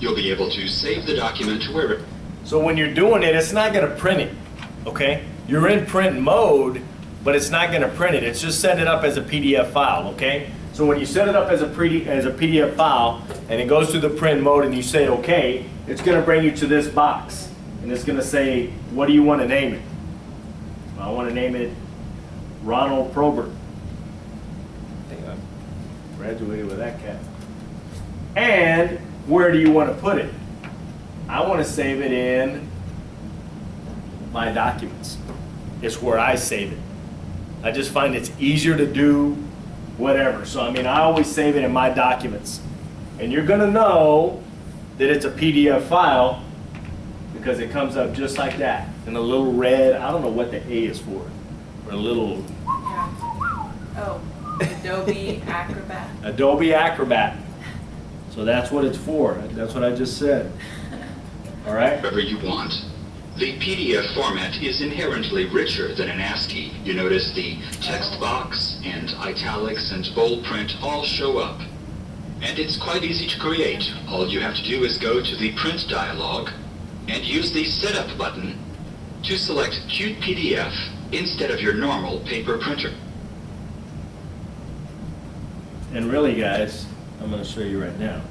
You'll be able to save the document wherever. So when you're doing it, it's not going to print it, okay? You're in print mode, but it's not going to print it. It's just setting it up as a PDF file, okay? So when you set it up as a PDF file, and it goes through the print mode and you say okay, it's going to bring you to this box. And it's going to say, what do you want to name it? Well, I want to name it Ronald Probert. I think I graduated with that cat. And where do you want to put it? I want to save it in my documents. It's where I save it. I just find it's easier to do whatever. So I mean, I always save it in my documents. And you're going to know that it's a PDF file because it comes up just like that in a little red, I don't know what the A is for, or a little... Oh, Adobe Acrobat. Adobe Acrobat. So that's what it's for. That's what I just said. All right? Wherever you want. The PDF format is inherently richer than an ASCII. You notice the text box and italics and bold print all show up. And it's quite easy to create. All you have to do is go to the print dialog and use the setup button to select Qt PDF instead of your normal paper printer. And really, guys, I'm going to show you right now.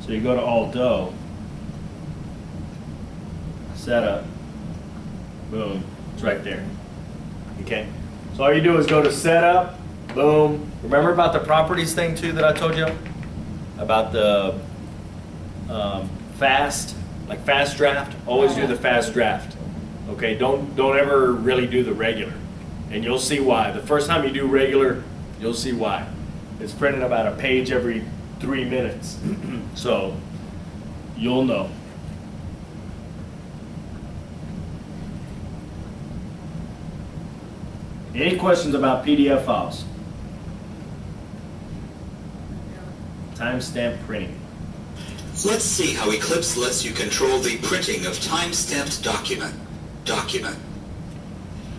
So you go to Alt-O, Setup, boom, it's right there. Okay? So all you do is go to Setup, boom. Remember about the properties thing too that I told you about the fast, like fast draft? Always do the fast draft. Okay? Don't ever really do the regular, and you'll see why. The first time you do regular, you'll see why. It's printing about a page every 3 minutes. So you'll know. Any questions about PDF files? Timestamp printing. Let's see how Eclipse lets you control the printing of time-stamped document.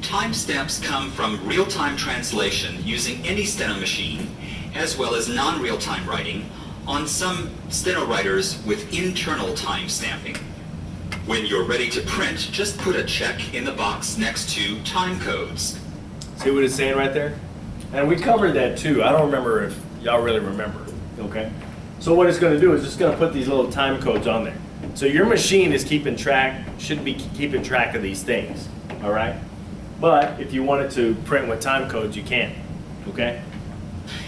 Timestamps come from real-time translation using any steno machine, as well as non-real-time writing on some steno writers with internal time stamping. When you're ready to print, just put a check in the box next to time codes. See what it's saying right there? And we covered that too. I don't remember if y'all really remember, okay? So what it's going to do is it's going to put these little time codes on there. So your machine is keeping track, should be keeping track of these things, all right? But if you wanted to print with time codes, you can, okay?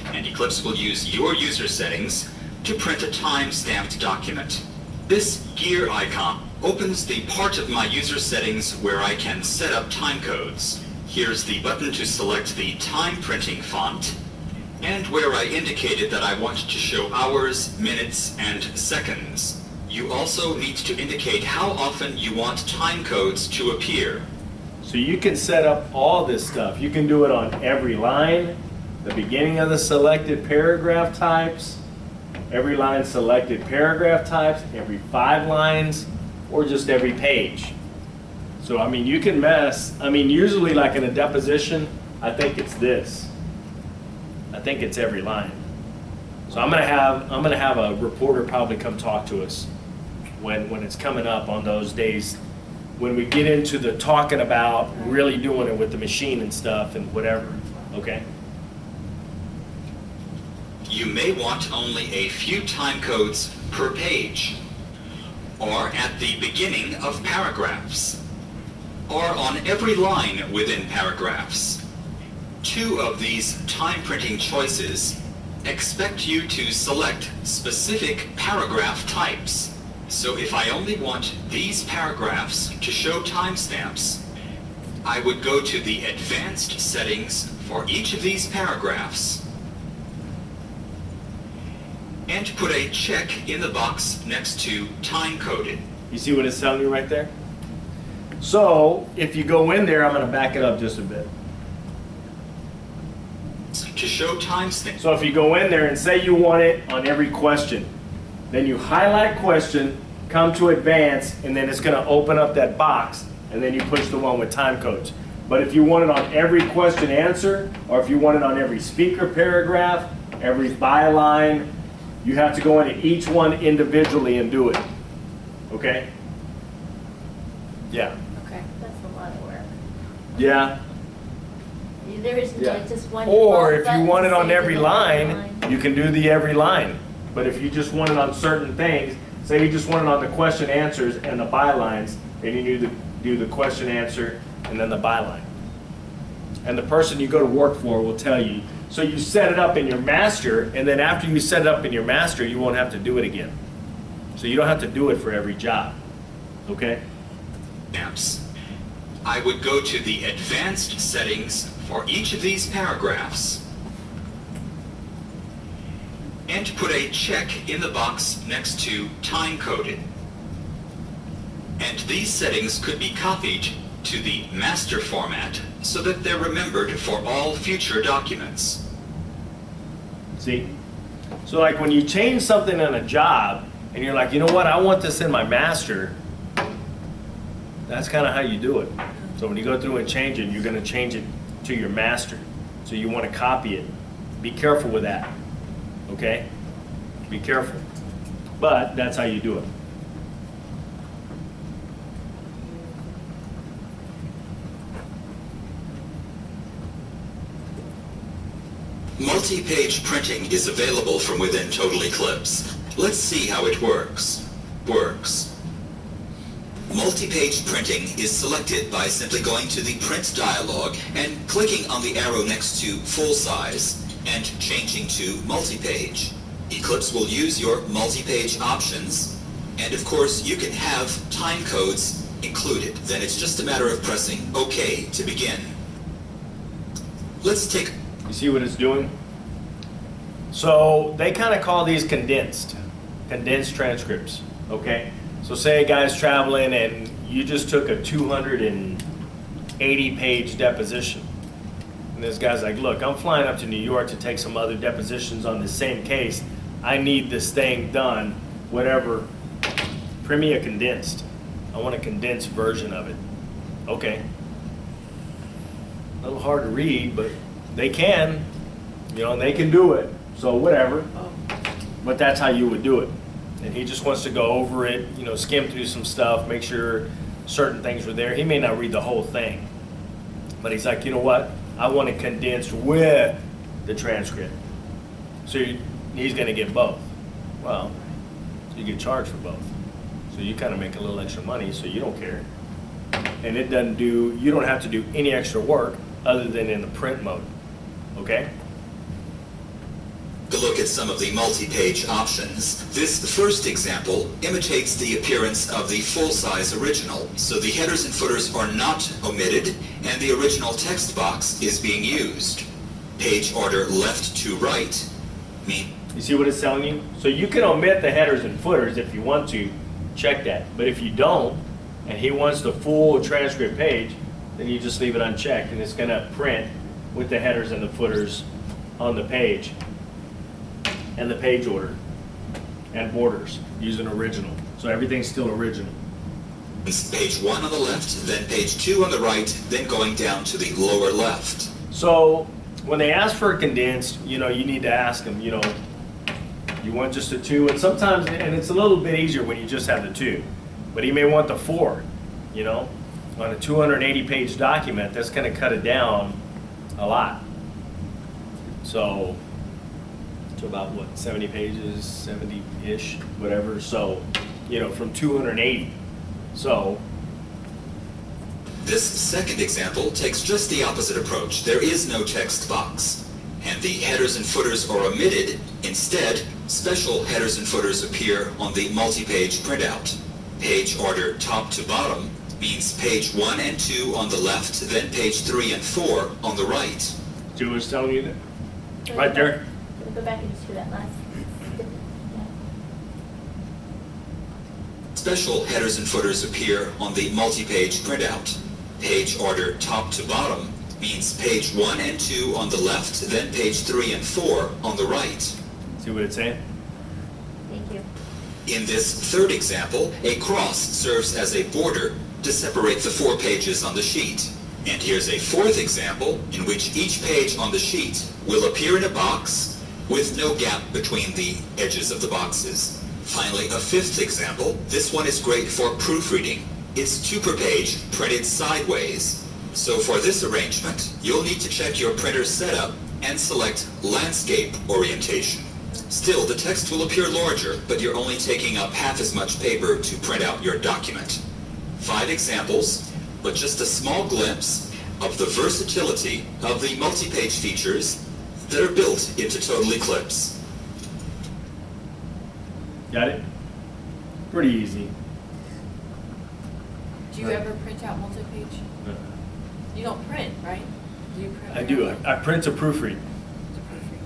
And Eclipse will use your user settings to print a time-stamped document. This gear icon opens the part of my user settings where I can set up time codes. Here's the button to select the time printing font, and where I indicated that I want to show hours, minutes, and seconds. You also need to indicate how often you want time codes to appear. So you can set up all this stuff. You can do it on every line, the beginning of the selected paragraph types, every line selected paragraph types, every 5 lines, or just every page. So I mean, you can mess. I mean, usually like in a deposition, I think it's this. I think it's every line. So I'm gonna have a reporter probably come talk to us when it's coming up on those days when we get into the talking about really doing it with the machine and stuff and whatever. Okay. You may want only a few time codes per page, or at the beginning of paragraphs, or on every line within paragraphs. 2 of these time printing choices expect you to select specific paragraph types. So if I only want these paragraphs to show timestamps, I would go to the advanced settings for each of these paragraphs and put a check in the box next to time coded. You see what it's telling you right there? So if you go in there, I'm going to back it up just a bit. To show timestamps. So if you go in there and say you want it on every question, then you highlight question, come to advance, and then it's going to open up that box, and then you push the one with time codes. But if you want it on every question answer, or if you want it on every speaker paragraph, every byline, You have to go into each one individually and do it. Okay? Yeah. Okay. That's a lot of work. Yeah. There isn't Yeah. like just one. Or default if you button want it on saving every it line, you can do the every line. But if you just want it on certain things, say you just want it on the question answers and the bylines, then you need to do the question answer and then the byline. And the person you go to work for will tell you. So you set it up in your master, and then after you set it up in your master, you won't have to do it again. So you don't have to do it for every job. Okay? Apps. I would go to the advanced settings for each of these paragraphs and put a check in the box next to time-coded. And these settings could be copied to the master format so that they're remembered for all future documents. See? So like when you change something on a job, and you're like, you know what, I want this in my master, that's kind of how you do it. So when you go through and change it, you're going to change it to your master. So you want to copy it. Be careful with that. Okay? Be careful. But that's how you do it. Multi-page printing is available from within Total Eclipse. Let's see how it works. Multi-page printing is selected by simply going to the Print dialog and clicking on the arrow next to Full Size and changing to Multi-page. Eclipse will use your multi-page options, and of course you can have time codes included. Then it's just a matter of pressing OK to begin. Let's take... You see what it's doing? So they kind of call these condensed transcripts, okay? So say a guy's traveling and you just took a 280-page deposition. And this guy's like, look, I'm flying up to New York to take some other depositions on the same case. I need this thing done, whatever. Print me a condensed. I want a condensed version of it. Okay. A little hard to read, but they can, you know, and they can do it. So whatever. But that's how you would do it. And he just wants to go over it, you know, skim through some stuff, make sure certain things were there. He may not read the whole thing. But he's like, you know what? I want it condensed with the transcript. So he's going to get both. Well, you get charged for both. So you kind of make a little extra money, so you don't care. And it doesn't do, you don't have to do any extra work other than in the print mode. Okay? To look at some of the multi-page options. This first example imitates the appearance of the full-size original, so the headers and footers are not omitted, and the original text box is being used. Page order left to right. You see what it's telling you? So you can omit the headers and footers if you want to. Check that. But if you don't, and he wants the full transcript page, then you just leave it unchecked, and it's going to print with the headers and the footers on the page. And the page order and borders using original. So everything's still original. Page 1 on the left, then page 2 on the right, then going down to the lower left. So when they ask for a condensed, you know, you need to ask them, you know, you want just a 2? And sometimes, and it's a little bit easier when you just have the 2. But he may want the 4, you know. On a 280-page document, that's going to cut it down a lot. So to about what, 70 pages, 70-ish, whatever. So, you know, from 280. So this second example takes just the opposite approach. There is no text box, and the headers and footers are omitted. Instead, special headers and footers appear on the multi-page printout. Page order top to bottom means page 1 and 2 on the left, then page 3 and 4 on the right. See what it's telling you there? So Right there? Go back and just do that last. Special headers and footers appear on the multi-page printout. Page order top to bottom means page 1 and 2 on the left, then page 3 and 4 on the right. See what it's saying? Thank you. In this third example, a cross serves as a border to separate the 4 pages on the sheet. And here's a fourth example in which each page on the sheet will appear in a box with no gap between the edges of the boxes. Finally, a fifth example. This one is great for proofreading. It's 2 per page, printed sideways. So for this arrangement, you'll need to check your printer's setup and select Landscape Orientation. Still, the text will appear larger, but you're only taking up half as much paper to print out your document. 5 examples, but just a small glimpse of the versatility of the multi-page features that are built into Total Eclipse. Got it? Pretty easy. Do you ever print out multi-page? You don't print, right? Do you print? I do. I print to proofread. To proofread.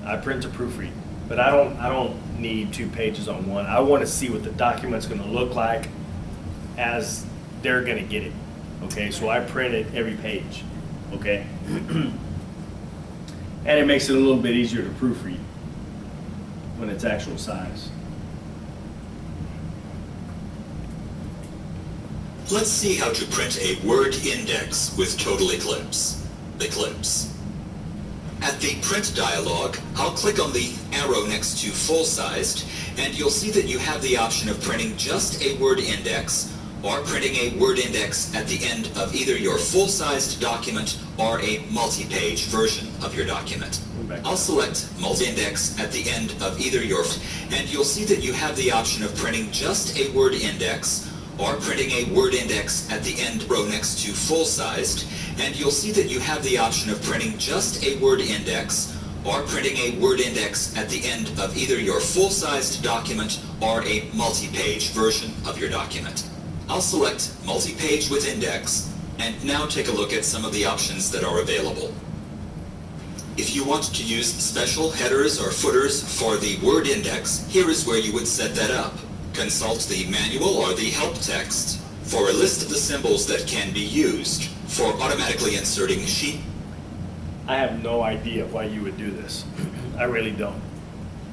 I print to proofread, but I don't need 2 pages on one. I want to see what the document's going to look like as they're going to get it. Okay, so I print it every page. Okay, and it makes it a little bit easier to proofread when it's actual size. Let's see how to print a Word index with Total Eclipse. Eclipse. At the Print dialog, I'll click on the arrow next to full-sized, and you'll see that you have the option of printing just a Word index or printing a Word index at the end of either your full-sized document or a multi-page version of your document. I'll select multi-index at the end of either your, and you'll see that you have the option of printing just a Word index or printing a Word index at the end row next to full-sized, and you'll see that you have the option of printing just a Word index or printing a Word index at the end of either your full-sized document or a multi-page version of your document. I'll select multi-page with index, and now take a look at some of the options that are available. If you want to use special headers or footers for the Word index, here is where you would set that up. Consult the manual or the help text for a list of the symbols that can be used for automatically inserting sheet. I have no idea why you would do this. I really don't.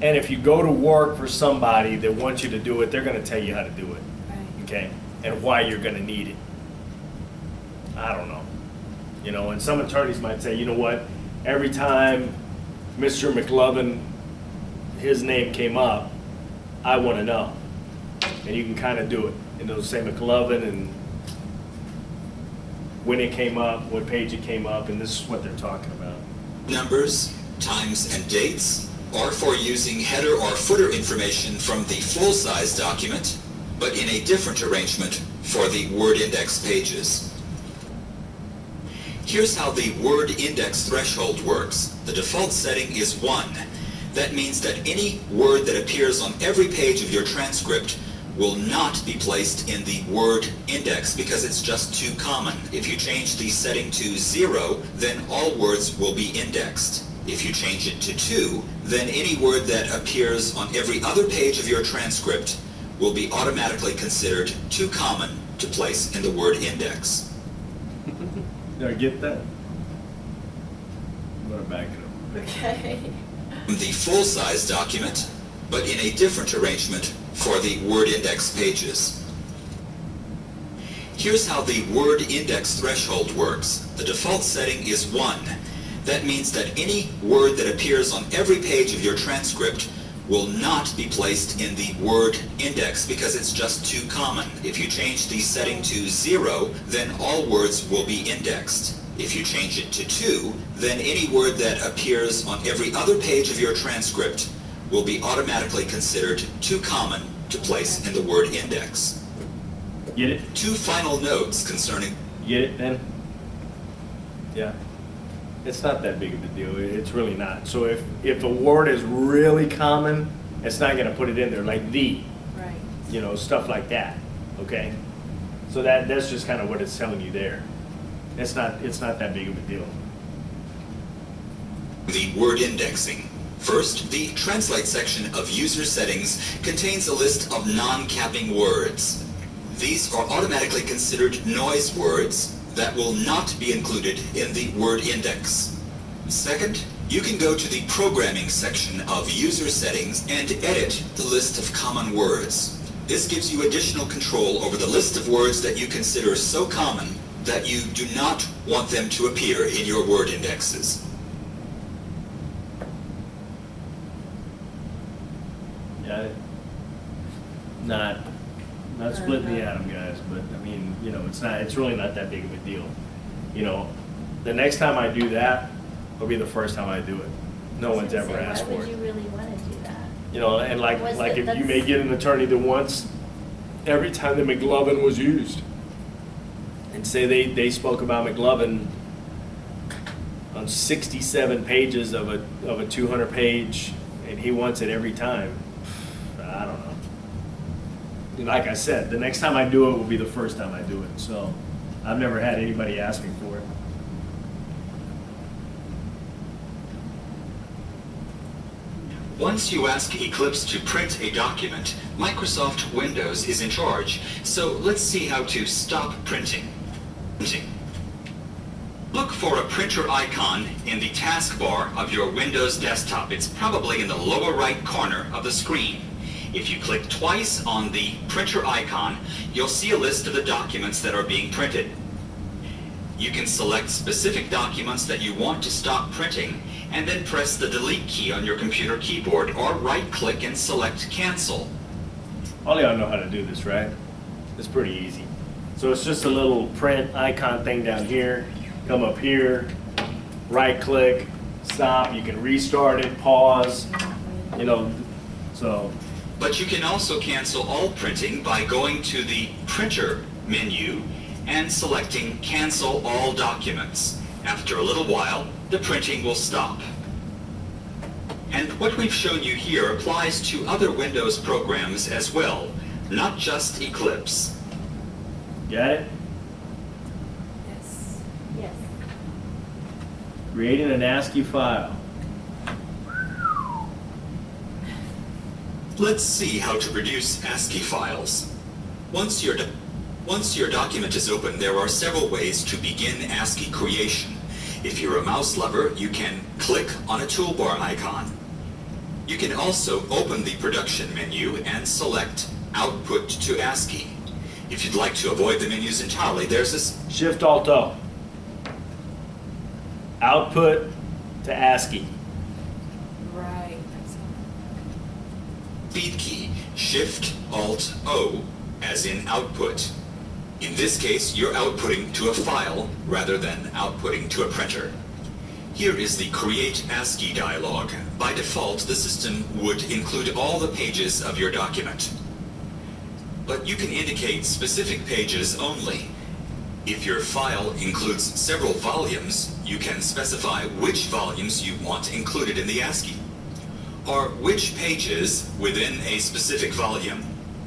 And if you go to work for somebody that wants you to do it, they're going to tell you how to do it. Right. Okay? And why you're going to need it. I don't know. You know, and some attorneys might say, you know what, every time Mr. McLovin, his name came up, I want to know. And you can kind of do it. And they'll say McLovin and when it came up, what page it came up, and this is what they're talking about. Numbers, times, and dates, or for using header or footer information from the full-size document, but in a different arrangement for the Word index pages. Here's how the Word index threshold works. The default setting is 1. That means that any word that appears on every page of your transcript will not be placed in the Word index because it's just too common. If you change the setting to 0, then all words will be indexed. If you change it to 2, then any word that appears on every other page of your transcript will be automatically considered too common to place in the Word index. Did I get that? I'm going to back it up. Okay. The full-size document, but in a different arrangement for the Word index pages. Here's how the Word index threshold works. The default setting is 1. That means that any word that appears on every page of your transcript will not be placed in the Word index because it's just too common. If you change the setting to 0, then all words will be indexed. If you change it to 2, then any word that appears on every other page of your transcript will be automatically considered too common to place in the Word index. Get it? 2 final notes concerning... Get it then? Yeah. It's not that big of a deal. It's really not. So if a word is really common, it's not going to put it in there, like the, Right. you know, stuff like that. Okay? So that's just kind of what it's telling you there. It's not that big of a deal. The Word indexing. First, the Translate section of User Settings contains a list of non-capping words. These are automatically considered noise words that will not be included in the Word index. Second, you can go to the Programming section of User Settings and edit the list of common words. This gives you additional control over the list of words that you consider so common that you do not want them to appear in your Word indexes. not splitting the atom, guys, but I mean, you know, it's really not that big of a deal. You know, the next time I do that will be the first time I do it. No one's ever asked for Why would it. you really want to do that? You know, and like if you that's- may get an attorney that wants every time that McLovin was used, and say they spoke about McLovin on 67 pages of a 200-page, and he wants it every time. I don't know. Like I said, the next time I do it will be the first time I do it. So I've never had anybody ask me for it. Once you ask Eclipse to print a document, Microsoft Windows is in charge. So let's see how to stop printing. Look for a printer icon in the taskbar of your Windows desktop. It's probably in the lower right corner of the screen. If you click twice on the printer icon, you'll see a list of the documents that are being printed. You can select specific documents that you want to stop printing, and then press the delete key on your computer keyboard, or right-click and select cancel. All y'all know how to do this, right? It's pretty easy. So it's just a little print icon thing down here. Come up here, right-click, stop. You can restart it, pause, you know, so. But you can also cancel all printing by going to the Printer menu and selecting Cancel All Documents. After a little while, the printing will stop. And what we've shown you here applies to other Windows programs as well, not just Eclipse. Got it? Yes. Yes. Creating an ASCII file. Let's see how to produce ASCII files. Once your document is open, there are several ways to begin ASCII creation. If you're a mouse lover, you can click on a toolbar icon. You can also open the production menu and select Output to ASCII. If you'd like to avoid the menus entirely, there's this Shift-Alt-O. Output to ASCII. Right. That's speed key, Shift-Alt-O, as in output. In this case, you're outputting to a file rather than outputting to a printer. Here is the Create ASCII dialog. By default, the system would include all the pages of your document. But you can indicate specific pages only. If your file includes several volumes, you can specify which volumes you want included in the ASCII, or which pages within a specific volume.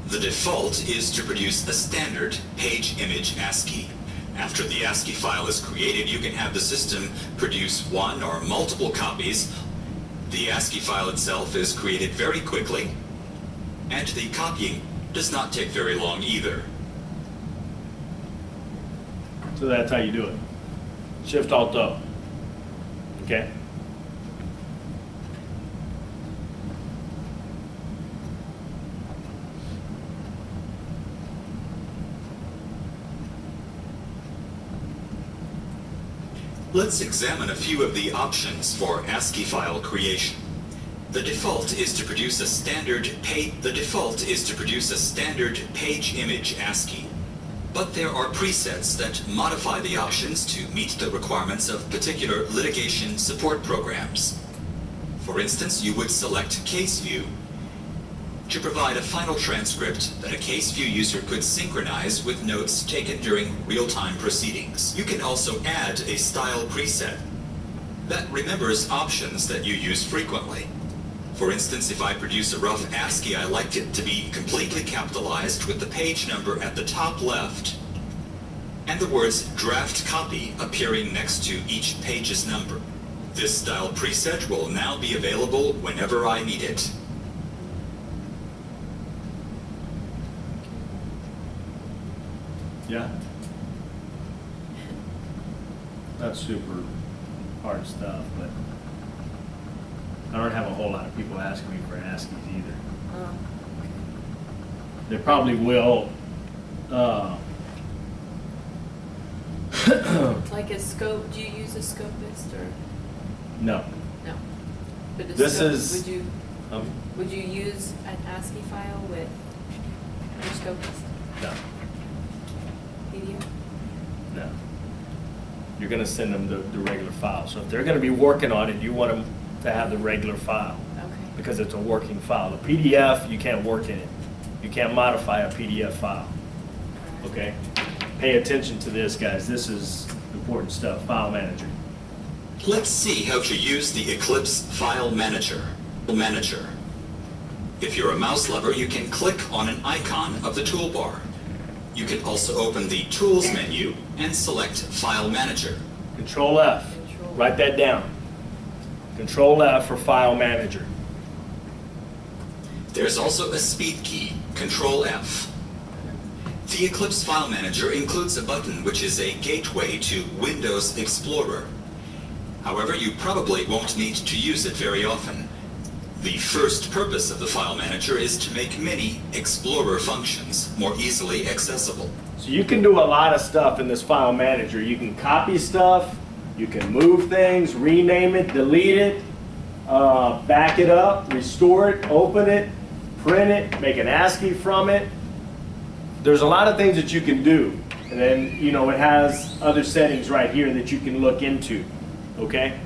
The default is to produce a standard page image ASCII. After the ASCII file is created, you can have the system produce one or multiple copies. The ASCII file itself is created very quickly, and the copying does not take very long either. So that's how you do it. Shift-Alt-O. Okay? Let's examine a few of the options for ASCII file creation. The default is to produce a standard page image ASCII. But there are presets that modify the options to meet the requirements of particular litigation support programs. For instance, you would select Case View to provide a final transcript that a Case View user could synchronize with notes taken during real-time proceedings. You can also add a style preset that remembers options that you use frequently. For instance, if I produce a rough ASCII, I like it to be completely capitalized with the page number at the top left and the words draft copy appearing next to each page's number. This style preset will now be available whenever I need it. Yeah? Not super hard stuff, but I don't have a whole lot of people asking me for ASCIIs either. They probably will. like a scope. Do you use a scopist or No. no? But a This scope, is- Would you use an ASCII file with Scopist? No, PDF? no. You're gonna send them the regular file. So if they're gonna be working on it, you want them to have the regular file Okay. because it's a working file. The PDF, you can't work in it. You can't modify a PDF file, okay? Pay attention to this, guys. This is important stuff, File Manager. Let's see how to use the Eclipse File Manager. If you're a mouse lover, you can click on an icon of the toolbar. You can also open the Tools menu and select File Manager. Control F, write that down. Control F for File Manager. There's also a speed key, Control F. The Eclipse File Manager includes a button which is a gateway to Windows Explorer. However, you probably won't need to use it very often. The first purpose of the File Manager is to make many Explorer functions more easily accessible. So you can do a lot of stuff in this File Manager. You can copy stuff, you can move things, rename it, delete it, back it up, restore it, open it, print it, make an ASCII from it. There's a lot of things that you can do. And then, you know, it has other settings right here that you can look into, okay?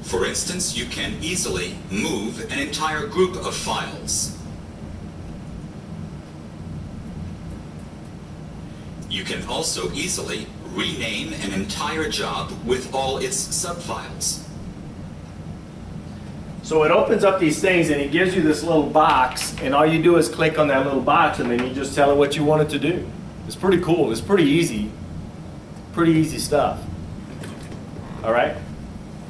For instance, you can easily move an entire group of files. You can also easily rename an entire job with all its subfiles. So it opens up these things and it gives you this little box, and all you do is click on that little box and then you just tell it what you want it to do. It's pretty cool. It's pretty easy. Pretty easy stuff. All right?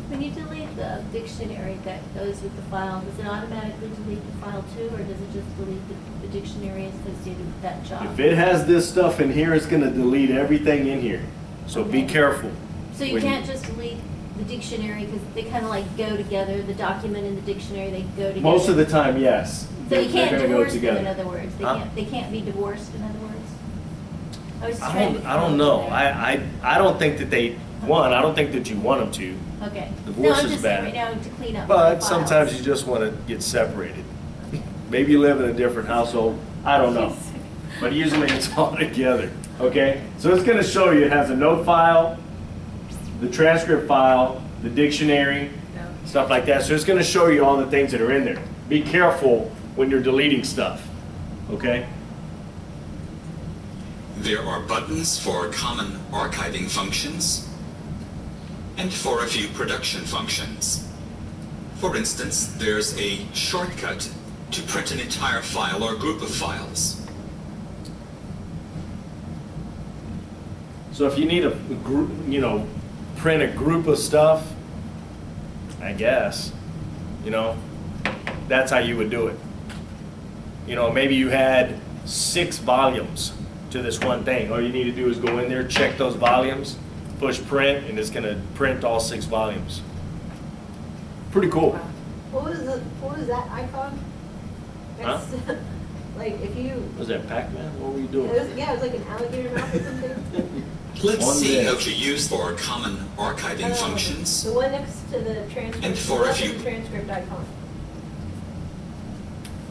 When you delete the dictionary that goes with the file, does it automatically delete the file too, or does it just delete the dictionary associated with that job? If it has this stuff in here, it's going to delete everything in here. So be Okay. careful. So you can't just delete the dictionary because they kind of like go together, the document and the dictionary, they go together? Most of the time, yes. So you can't They're gonna go divorce them, in together. other words? Huh? They can't be divorced, in other words? I was just I trying don't, to I don't follow know. there. I don't think that they, one, I don't think that you want them to. Okay. Divorce No, I'm is just bad. saying right now to clean up. But files. sometimes you just want to get separated. Maybe you live in a different household. I don't know. But usually it's all together. Okay? So it's going to show you it has a note file, the transcript file, the dictionary, No. stuff like that. So it's going to show you all the things that are in there. Be careful when you're deleting stuff. Okay? There are buttons for common archiving functions and for a few production functions. For instance, there's a shortcut to print an entire file or group of files. So if you need a group, you know, print a group of stuff, I guess, you know, that's how you would do it. You know, maybe you had 6 volumes to this one thing. All you need to do is go in there, check those volumes, push print, and it's going to print all 6 volumes. Pretty cool. Wow. What was that icon? Huh? It's, like if you, Was that Pac-Man? What were you it doing? was, yeah, it was like an alligator mouth or something. Let's On see this. how to use for common archiving functions. The one next to the transcript. And for a left of few- the transcript icon.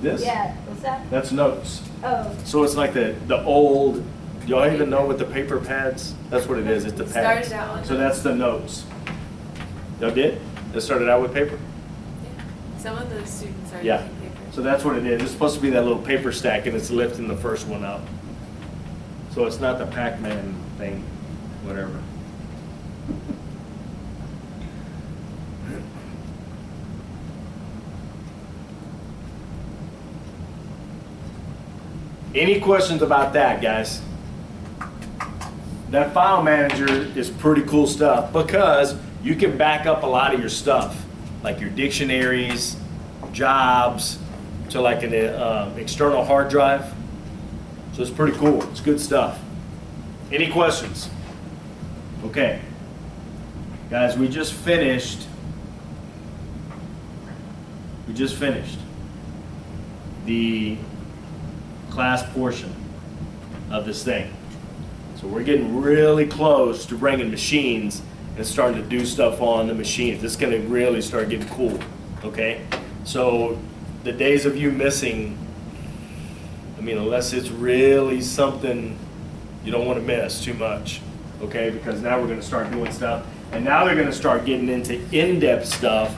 This? Yeah, what's that? That's notes. Oh, So it's like the old, y'all even know what the paper pads? That's what it is, it's the It pads. started out on So that's the notes. Y'all did? It started out with paper? Yeah. Some of the students are Yeah. using paper. So that's what it is. It's supposed to be that little paper stack and it's lifting the first one up. So it's not the Pac-Man thing, whatever. Any questions about that, guys? That file manager is pretty cool stuff because you can back up a lot of your stuff, like your dictionaries, jobs, to like an external hard drive. So it's pretty cool. It's good stuff. Any questions? Okay. Guys, we just finished the class portion of this thing. So we're getting really close to bringing machines and starting to do stuff on the machines. It's going to really start getting cool, okay? So the days of you missing I mean, unless it's really something you don't want to miss too much, okay? Because now we're going to start doing stuff, and now they're going to start getting into in-depth stuff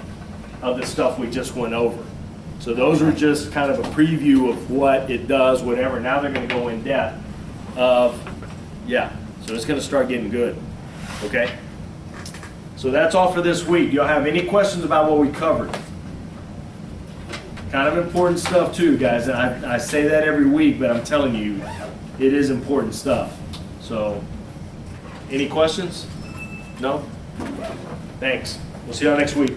of the stuff we just went over. So those are just kind of a preview of what it does, whatever. Now they're going to go in depth of, yeah, so it's going to start getting good, okay? So that's all for this week. Do y'all have any questions about what we covered? Kind of important stuff too, guys. And I say that every week, but I'm telling you, it is important stuff. So, any questions? No? Thanks. We'll see y'all next week.